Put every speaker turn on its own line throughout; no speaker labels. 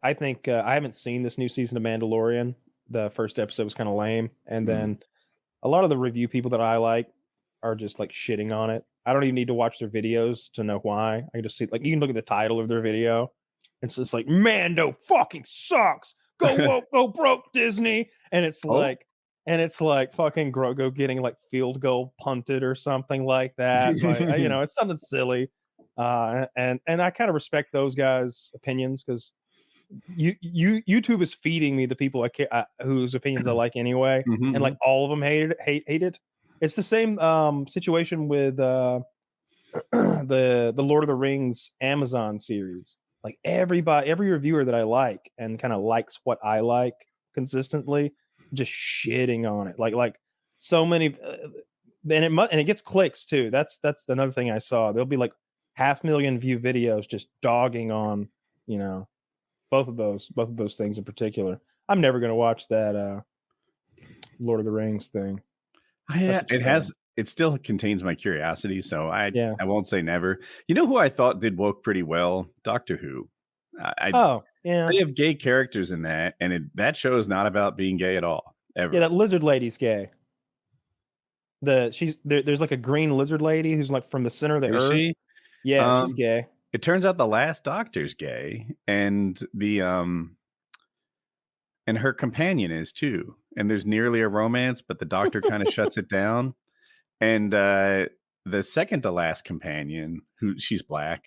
I think I haven't seen this new season of Mandalorian. The first episode was kind of lame, and then a lot of the review people that I like are just like shitting on it. I don't even need to watch their videos to know why. I can just see, like, you can look at the title of their video. It's just like, Mando fucking sucks. Go woke, go broke, Disney. And it's like, fucking Grogu getting like field goal punted or something like that. Like, it's something silly. And I kind of respect those guys' opinions, because YouTube is feeding me the people whose opinions I like anyway, and like all of them hate it. It's the same situation with the Lord of the Rings Amazon series. Like every reviewer that I like and kind of likes what I like consistently, just shitting on it. Like so many, and it gets clicks too. That's another thing I saw. There'll be like 500,000 view videos just dogging on, both of those things in particular. I'm never going to watch that Lord of the Rings thing.
It still contains my curiosity, so I won't say never. You know who I thought did woke pretty well? Doctor Who. They have gay characters in that, and that show is not about being gay at all, ever.
Yeah, that lizard lady's gay. There's like a green lizard lady who's like from the center of the earth.
She?
Yeah, she's gay.
It turns out the last Doctor's gay, and and her companion is too. And there's nearly a romance, but the Doctor kind of shuts it down. And the second to last companion, she's black,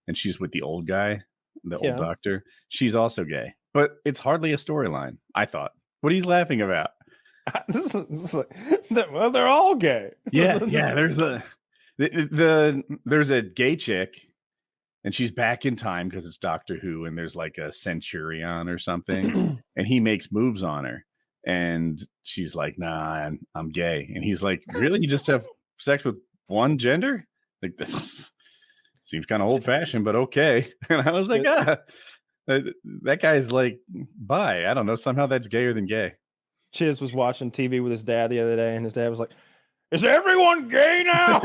and she's with the old guy, the old Doctor. She's also gay, but it's hardly a storyline, I thought. What are you laughing about?
Well, they're all gay.
Yeah. There's a gay chick, and she's back in time because it's Doctor Who, and there's like a centurion or something, and he makes moves on her. And she's like, nah, I'm gay. And he's like, really? You just have sex with one gender? Like, this seems kind of old fashioned, but okay. And I was like, that guy's like bi. I don't know. Somehow that's gayer than gay.
Chiz was watching TV with his dad the other day, and his dad was like, is everyone gay now?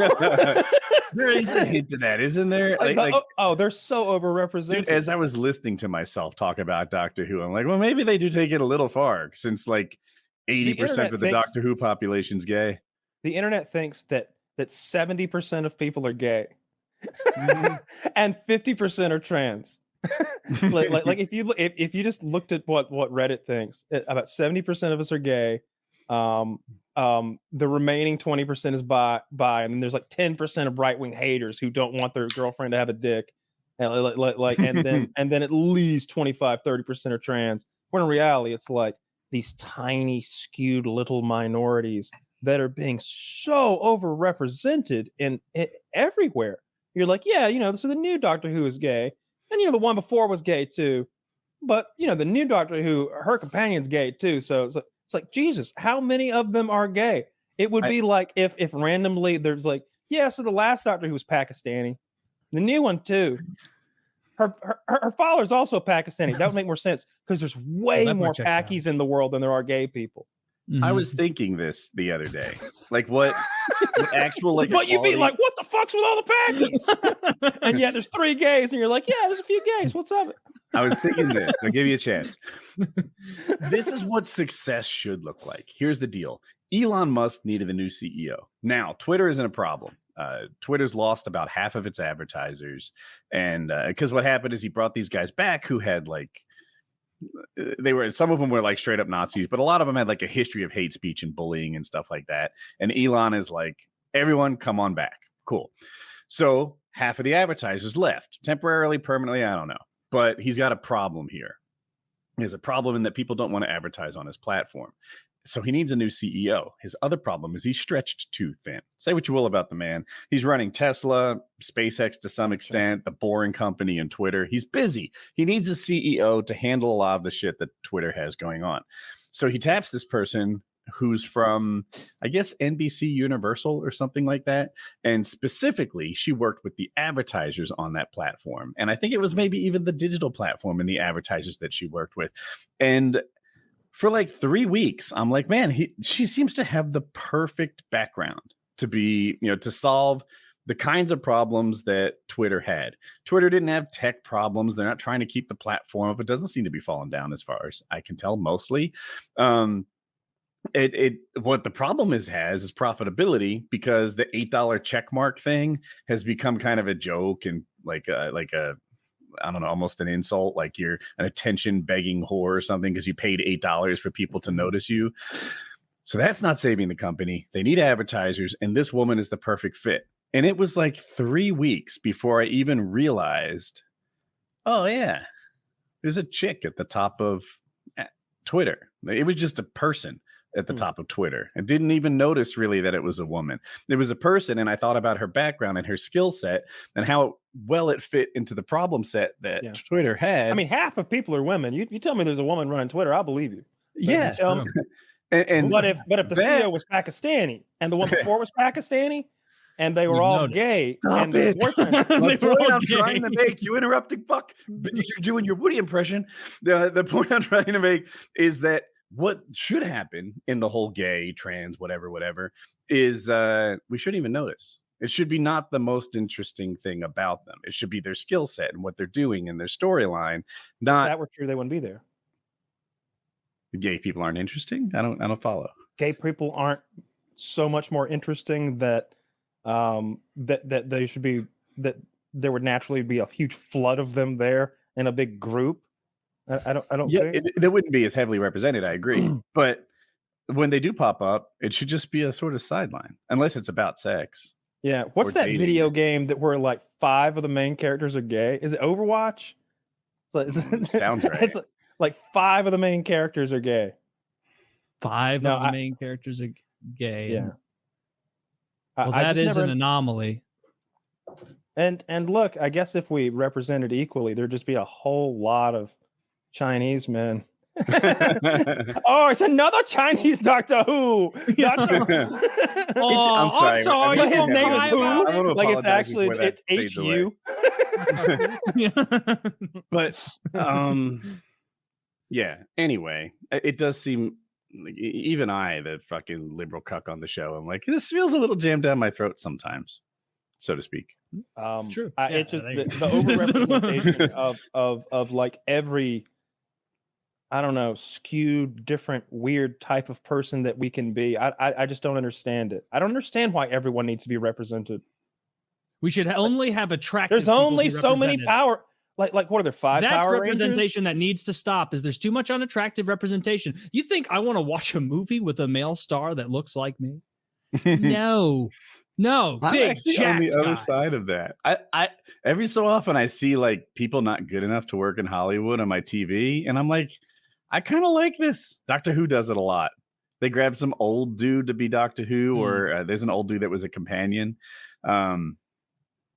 There is a hint to that, isn't there?
They're so overrepresented.
Dude, as I was listening to myself talk about Doctor Who, I'm like, well, maybe they do take it a little far, since like 80% of the Doctor Who population's gay.
The internet thinks that 70% of people are gay, and 50% are trans. like if you just looked at what Reddit thinks, about 70% of us are gay. The remaining 20% is bi, and then there's like 10% of right-wing haters who don't want their girlfriend to have a dick, and and then at least 25-30% are trans. When in reality, it's like these tiny, skewed little minorities that are being so overrepresented in everywhere. You're like, so the new Doctor Who is gay, and the one before was gay too, but the new Doctor Who, her companion's gay too. So it's like, Jesus, how many of them are gay? It would be like if randomly there's like, so the last Doctor Who was Pakistani, the new one too. Her father's also Pakistani. That would make more sense, because there's way more Pakis in the world than there are gay people.
Mm-hmm. I was thinking this the other day, like what the actual like.
But you'd be like, what the fuck's with all the Pakis? And there's 3 gays, and you're like, there's a few gays. What's up?
I was thinking this. I'll give you a chance. This is what success should look like. Here's the deal. Elon Musk needed a new CEO. Now, Twitter isn't a problem. Twitter's lost about half of its advertisers. And because what happened is he brought these guys back who had like, some of them were like straight up Nazis, but a lot of them had like a history of hate speech and bullying and stuff like that. And Elon is like, everyone come on back. Cool. So half of the advertisers left temporarily, permanently. I don't know. But he's got a problem here. He has a problem in that people don't want to advertise on his platform. So he needs a new CEO. His other problem is he's stretched too thin. Say what you will about the man. He's running Tesla, SpaceX to some extent, the Boring Company, and Twitter. He's busy. He needs a CEO to handle a lot of the shit that Twitter has going on. So he taps this person who's from, I guess, NBC Universal or something like that. And specifically, she worked with the advertisers on that platform. And I think it was maybe even the digital platform and the advertisers that she worked with. And for like 3 weeks, I'm like, man, she seems to have the perfect background to be, to solve the kinds of problems that Twitter had. Twitter didn't have tech problems. They're not trying to keep the platform up. It doesn't seem to be falling down as far as I can tell, mostly. What the problem has is profitability, because the $8 check mark thing has become kind of a joke and like a I don't know, almost an insult, like you're an attention begging whore or something because you paid $8 for people to notice you. So that's not saving the company. They need advertisers, and this woman is the perfect fit. And it was like 3 weeks before I even realized, oh yeah, there's a chick at the top of Twitter. It was just a person at the top of Twitter. I didn't even notice really that it was a woman. It was a person, and I thought about her background and her skill set and how well it fit into the problem set that Twitter had.
I mean, half of people are women. You tell me there's a woman running Twitter, I'll believe you.
Yeah.
And but if the CEO was Pakistani and the one before was Pakistani, and they were all gay, and their boyfriend,
the point I'm trying to make, you interrupting fuck, you're doing your Woody impression. The point I'm trying to make is that what should happen in the whole gay, trans, whatever, is we shouldn't even notice. It should be not the most interesting thing about them. It should be their skill set and what they're doing and their storyline. Not
if that were true, they wouldn't be there.
The gay people aren't interesting. I don't follow.
Gay people aren't so much more interesting that that they should be, that there would naturally be a huge flood of them there in a big group. I don't think
they wouldn't be as heavily represented. I agree. But when they do pop up, it should just be a sort of sideline, unless it's about sex.
Yeah. What's that video game that where like 5 of the main characters are gay? Is it Overwatch?
Sounds right.
It's like 5 of the main characters are gay.
5 of the main characters are gay.
Yeah.
Well, that is an anomaly.
And look, I guess if we represented equally, there'd just be a whole lot of Chinese men. Oh, it's another Chinese Doctor Who.
I'm sorry.
But his name is Who. Like it's actually it's HU.
But yeah. Anyway, it does seem like even I, the fucking liberal cuck on the show, I'm like, this feels a little jammed down my throat sometimes, so to speak.
True. It's just the overrepresentation of like every, I don't know, skewed, different, weird type of person that we can be. I just don't understand it. I don't understand why everyone needs to be represented.
We should only have attractive.
There's only so many power. Like what are there, 5
That's
Power
representation
Rangers?
That needs to stop. Is there's too much unattractive representation? You think I want to watch a movie with a male star that looks like me? No. I'm big
actually on the other side of that. I every so often I see like people not good enough to work in Hollywood on my TV, and I'm like, I kind of like this. Doctor Who does it a lot. They grab some old dude to be Doctor Who, or there's an old dude that was a companion.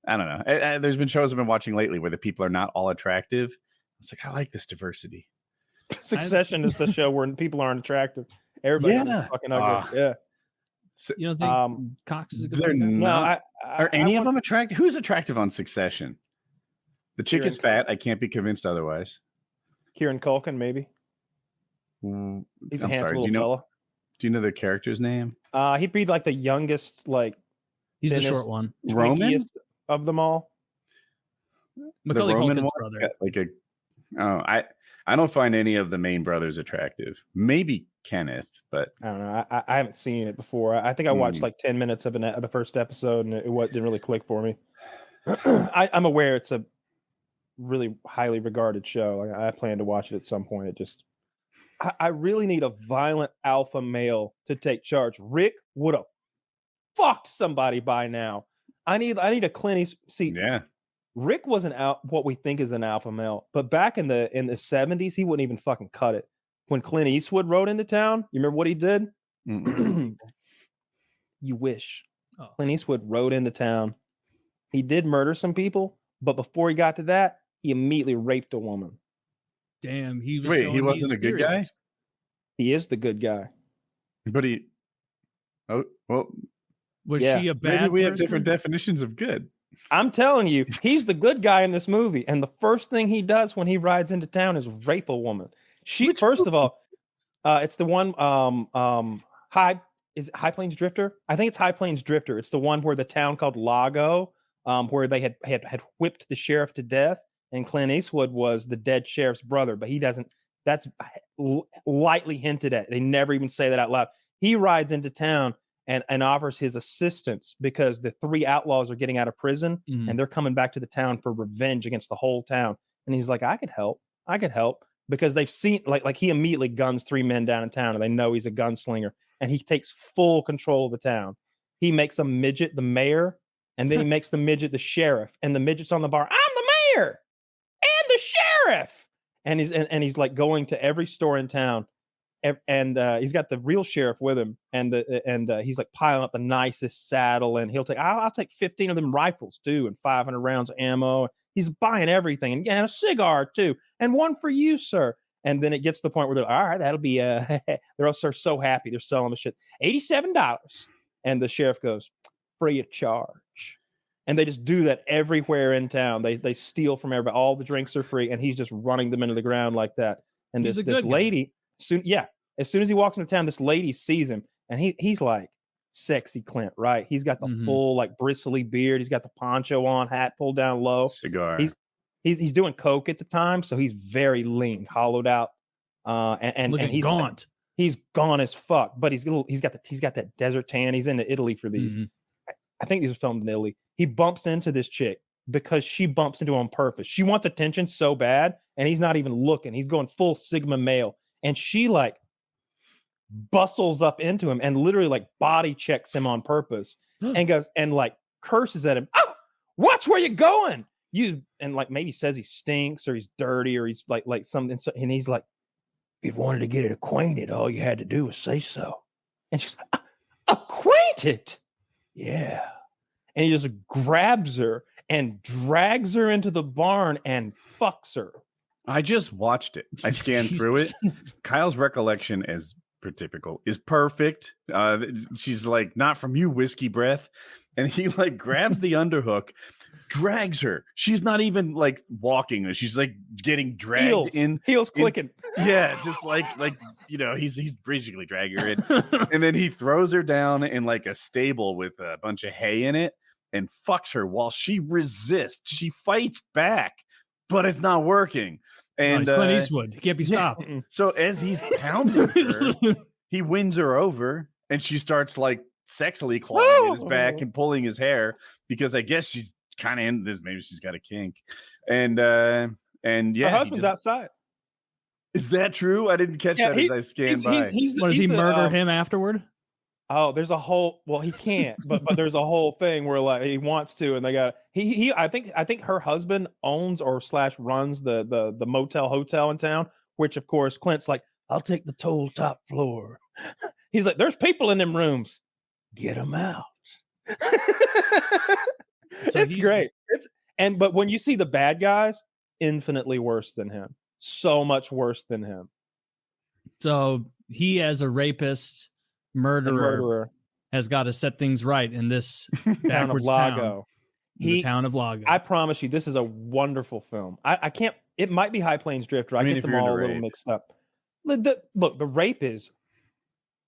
I don't know. There's been shows I've been watching lately where the people are not all attractive. It's like, I like this diversity.
Succession is the show where people aren't attractive. Everybody's fucking ugly. Yeah.
So, you don't think Cox is a good
they're
one?
not. Are any of them attractive? Who's attractive on Succession? The chick is fat. I can't be convinced otherwise.
Kieran Culkin, maybe. He's a handsome little fella.
Do you know the character's name?
He'd be like the youngest, like
he's the short one,
Roman
of them all.
Macaulay Culkin's brother.
I don't find any of the main brothers attractive. Maybe Kenneth, but
I don't know. I haven't seen it before. I think I watched like 10 minutes of the first episode, and it didn't really click for me. I'm aware it's a really highly regarded show. Like, I plan to watch it at some point. I really need a violent alpha male to take charge. Rick would have fucked somebody by now. I need a Clint Eastwood.
Yeah.
Rick wasn't what we think is an alpha male, but back in the 70s, he wouldn't even fucking cut it. When Clint Eastwood rode into town, you remember what he did? You wish. Clint Eastwood rode into town. He did murder some people, but before he got to that, he immediately raped a woman.
Damn, he
wasn't a good guy?
He is the good guy.
But
was she a bad
maybe we have
person?
different definitions of good.
I'm telling you, he's the good guy in this movie, and the first thing he does when he rides into town is rape a woman. First of all, it's the one Hyde. is it High Plains Drifter? I think it's High Plains Drifter. It's the one where the town called Lago, where they had whipped the sheriff to death, and Clint Eastwood was the dead sheriff's brother, but he doesn't. That's lightly hinted at. They never even say that out loud. He rides into town and offers his assistance because the 3 outlaws are getting out of prison and they're coming back to the town for revenge against the whole town. And he's like, I could help because they've seen like he immediately guns 3 men down in town and they know he's a gunslinger and he takes full control of the town. He makes a midget the mayor and then he makes the midget the sheriff and the midget's on the bar. I'm the mayor and the sheriff. And he's like going to every store in town. And he's got the real sheriff with him, and he's like piling up the nicest saddle, and I'll take 15 of them rifles too, and 500 rounds of ammo. He's buying everything, and a cigar too, and one for you, sir. And then it gets to the point where they're all right, that'll be they're also so happy they're selling the shit, $87, and the sheriff goes free of charge, and they just do that everywhere in town. They steal from everybody, all the drinks are free, and he's just running them into the ground like that. And this lady. As soon as he walks into town, this lady sees him, and he's like sexy Clint, right? He's got the full like bristly beard, he's got the poncho on, hat pulled down low,
cigar.
He's doing coke at the time, so he's very lean, hollowed out, and he's
gaunt.
He's gone as fuck, but he's got that desert tan. He's into Italy for these. I think these are filmed in Italy. He bumps into this chick because she bumps into him on purpose. She wants attention so bad, and he's not even looking. He's going full Sigma male. And she like bustles up into him and literally like body checks him on purpose and goes and like curses at him. Oh, watch where you're going. And like maybe says he stinks or he's dirty or he's like something. And he's like, if you wanted to get it acquainted, all you had to do was say so. And she's like, acquainted? Yeah. And he just grabs her and drags her into the barn and fucks her.
I just watched it. I scanned through it. Kyle's recollection, as per typical, is perfect. She's like, not from you, whiskey breath. And he like grabs the underhook, drags her. She's not even like walking. She's like getting dragged
heels clicking.
Yeah, just like he's basically dragging her in. And then he throws her down in like a stable with a bunch of hay in it and fucks her while she resists. She fights back, but it's not working. And
he's Clint Eastwood. He can't be stopped.
So as he's pounding her, he wins her over, and she starts like sexily clawing at his back and pulling his hair because I guess she's kind of into this. Maybe she's got a kink. And yeah,
her husband's outside.
Is that true? I didn't catch that as I scanned by.
Does he murder him afterward?
Oh, there's a whole. Well, he can't, but there's a whole thing where like he wants to, and they got he. I think her husband owns or / runs the motel hotel in town, which of course Clint's like, I'll take the total top floor. He's like, there's people in them rooms. Get them out. So it's great. But when you see the bad guys, infinitely worse than him. So much worse than him.
So he, as a rapist, murderer, has got to set things right in this backwards town. The town of Lago.
I promise you, this is a wonderful film. I can't. It might be High Plains Drifter. I get them all a little mixed up. Look, the rape is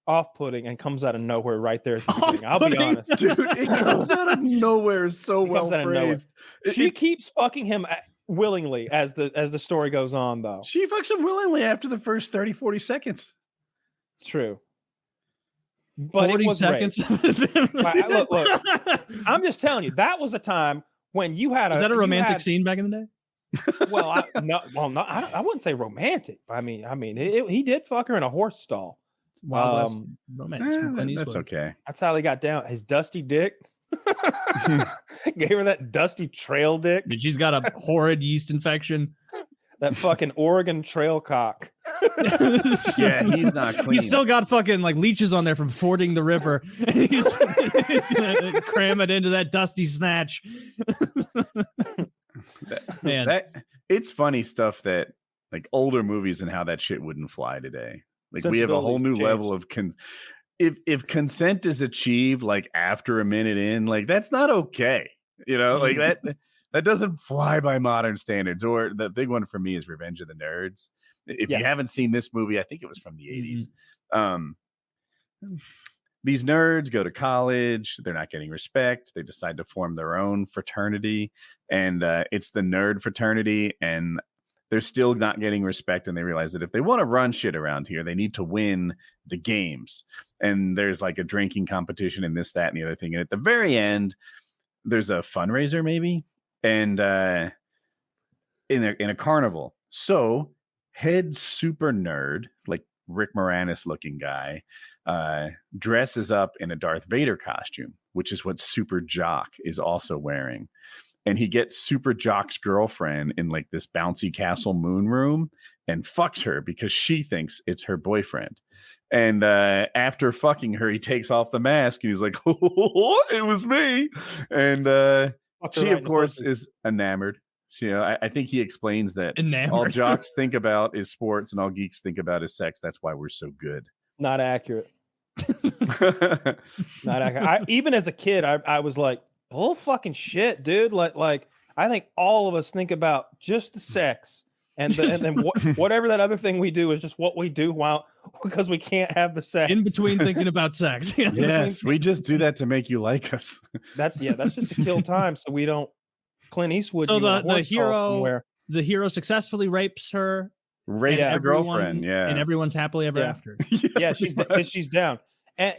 off-putting and comes out of nowhere right there at the beginning. I'll be honest,
dude. It comes out of nowhere. So well phrased.
She keeps fucking him willingly as the story goes on, though.
She fucks him willingly after the first 30-40 seconds.
It's true. But
40 seconds.
Look, I'm just telling you, that was a time when you had
Is that a romantic scene back in the day?
Well, I wouldn't say romantic. I mean, he did fuck her in a horse stall.
Wild West romance from Clint Eastwood.
That's okay.
That's how they got down. His dusty dick. Gave her that dusty trail dick.
And she's got a horrid yeast infection.
That fucking Oregon trail cock.
Yeah, he's not clean.
He's still got fucking like leeches on there from fording the river. And he's gonna cram it into that dusty snatch. Man,
it's funny stuff that like older movies and how that shit wouldn't fly today. Like we have a whole new level of if consent is achieved like after a minute in, like that's not okay. You know, like that doesn't fly by modern standards. Or the big one for me is Revenge of the Nerds. If you haven't seen this movie, I think it was from the 80s. these nerds go to college. They're not getting respect. They decide to form their own fraternity, and it's the nerd fraternity, and they're still not getting respect. And they realize that if they want to run shit around here, they need to win the games. And there's like a drinking competition and this, that, and the other thing. And at the very end, there's a fundraiser maybe, and in a carnival. So head super nerd, like Rick Moranis looking guy, dresses up in a Darth Vader costume, which is what Super Jock is also wearing. And he gets Super Jock's girlfriend in like this bouncy castle moon room and fucks her because she thinks it's her boyfriend. And after fucking her, he takes off the mask and he's like, oh, it was me. And she, of course, is enamored. So, I think he explains that all jocks think about is sports and all geeks think about is sex. That's why we're so good.
Not accurate. Not accurate. Even as a kid, I was like, "Oh fucking shit, dude!" Like I think all of us think about just the sex, and then whatever that other thing we do is just what we do because we can't have the sex
in between thinking about sex.
Yes, we just do that to make you like us.
That's just to kill time, so we don't. Clint Eastwood.
So the hero successfully rapes her.
Rapes the girlfriend,
and everyone's happily ever after.
Yeah, she's down, and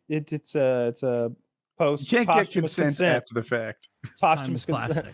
it's a post.
You can't get consent after the fact.
Posthumous consent.